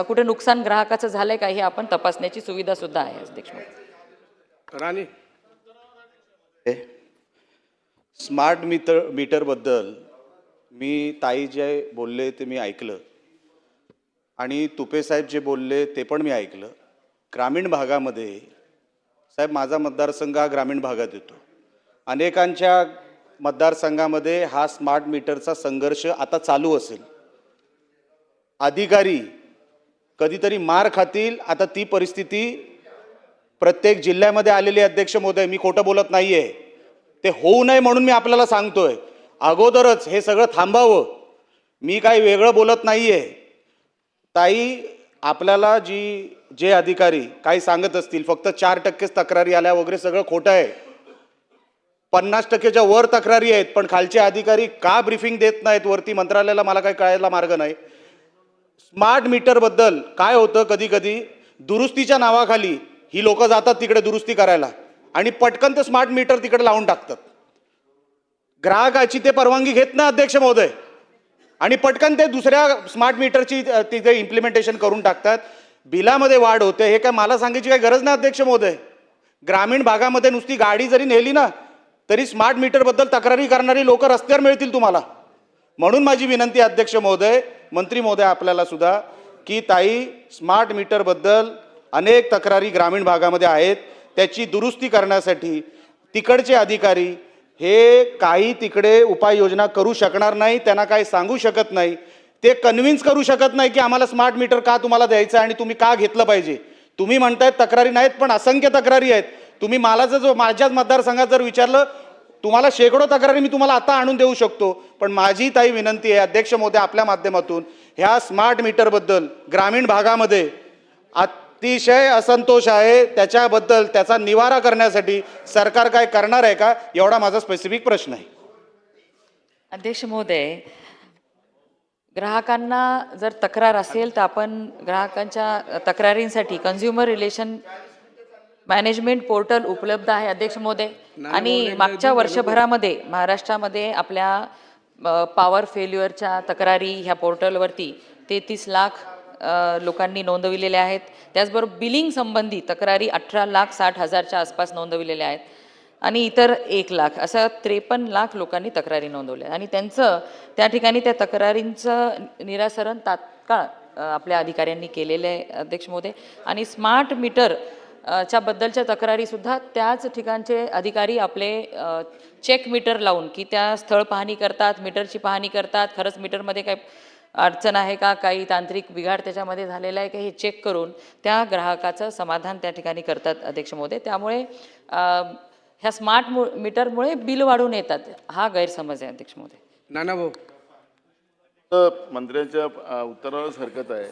कुठे नुकसान ग्राहकाचं झालंय का हे आपण तपासण्याची सुविधा सुद्धा आहे अध्यक्ष. राणी स्मार्ट मीटरबद्दल मी ताई जे बोलले ते मी ऐकलं आणि तुपे साहेब जे बोलले ते पण मी ऐकलं. ग्रामीण भागामध्ये साहेब माझा मतदारसंघ हा ग्रामीण भागात येतो. अनेकांच्या मतदारसंघामध्ये हा स्मार्ट मीटरचा संघर्ष आता चालू असेल. अधिकारी कधीतरी मार खातील, आता ती परिस्थिती प्रत्येक जिल्ह्यामध्ये आलेली. अध्यक्ष महोदय, मी खोटं बोलत नाहीये. ते होऊ नये म्हणून मी आपल्याला सांगतोय, अगोदरच हे सगळं थांबावं. मी काही वेगळं बोलत नाहीये. ताई, आपल्याला जे अधिकारी काही सांगत असतील फक्त 4% तक्रारी आल्या वगैरे सगळं खोटं आहे. 50%च्या वर तक्रारी आहेत, पण खालचे अधिकारी का ब्रीफिंग देत नाहीत वरती मंत्रालयाला मला काही कळायला मार्ग नाही. स्मार्ट मीटरबद्दल काय होतं, कधी कधी दुरुस्तीच्या नावाखाली ही लोक जातात तिकडे दुरुस्ती करायला आणि पटकन ते स्मार्ट मीटर तिकडे लावून टाकतात. ग्राहकाची ते परवानगी घेत नाही अध्यक्ष महोदय, आणि पटकन ते दुसऱ्या स्मार्ट मीटरची तिथे इम्प्लिमेंटेशन करून टाकतात. बिलामध्ये वाढ होते. हे काय मला सांगायची काही गरज नाही अध्यक्ष महोदय. ग्रामीण भागामध्ये नुसती गाडी जरी नेली ना तरी स्मार्ट मीटरबद्दल तक्रारी करणारी लोक रस्त्यावर मिळतील तुम्हाला. म्हणून माझी विनंती अध्यक्ष महोदय, मंत्री महोदय आपल्याला सुद्धा, की ताई, स्मार्ट मीटरबद्दल अनेक तक्रारी ग्रामीण भागामध्ये आहेत. त्याची दुरुस्ती करण्यासाठी तिकडचे अधिकारी हे काही तिकडे उपाययोजना करू शकणार नाही. त्यांना काही सांगू शकत नाही. ते कन्व्हिन्स करू शकत नाही की आम्हाला स्मार्ट मीटर का तुम्हाला द्यायचं आणि तुम्ही का घेतलं पाहिजे. तुम्ही म्हणतायत तक्रारी नाहीत, पण असंख्य तक्रारी आहेत. तुम्ही मला जर माझ्याच मतदारसंघात जर विचारलं, तुम्हाला शेकडो तक्रारी मी तुम्हाला आता आणून देऊ शकतो. पण माझी ताई विनंती आहे अध्यक्ष महोदय आपल्या माध्यमातून, ह्या स्मार्ट मीटरबद्दल ग्रामीण भागामध्ये अतिशय असंतोष आहे. त्याच्याबद्दल त्याचा निवारा करण्यासाठी सरकार काय करणार आहे का, एवढा माझा स्पेसिफिक प्रश्न आहे. अध्यक्ष महोदय, ग्राहकांना जर तक्रार असेल तर आपण ग्राहकांच्या तक्रारींसाठी कन्झ्युमर रिलेशन मॅनेजमेंट पोर्टल उपलब्ध आहे अध्यक्ष महोदय. आणि मागच्या वर्षभरामध्ये महाराष्ट्रामध्ये आपल्या पॉवर फेल्युअरच्या तक्रारी ह्या पोर्टलवरती 33 लाख लोकांनी नोंदविलेल्या आहेत. त्याचबरोबर बिलिंग संबंधी तक्रारी 18,60,000च्या आसपास नोंदविलेल्या आहेत आणि इतर 1 लाख, असं 53 लाख लोकांनी तक्रारी नोंदवल्या. आणि त्यांचं त्या ठिकाणी त्या तक्रारींचं निराकरण तात्काळ आपल्या अधिकाऱ्यांनी केलेलं आहे अध्यक्ष महोदय. आणि स्मार्ट मीटर च्या बद्दलच्या तक्रारी सुद्धा त्याच ठिकाणचे अधिकारी आपले चेक मीटर लावून, की त्या स्थळ पाहणी करतात, मीटरची पाहणी करतात, खरंच मीटरमध्ये काही अडचण आहे का, काही तांत्रिक बिघाड त्याच्यामध्ये झालेला आहे का, हे चेक करून त्या ग्राहकाचं समाधान त्या ठिकाणी करतात अध्यक्ष महोदय. त्यामुळे ह्या स्मार्ट मीटरमुळे बिल वाढून येतात, हा गैरसमज आहे अध्यक्ष महोदय. नाना भाऊ, मंत्र्यांच्या उत्तरावरच हरकत आहे.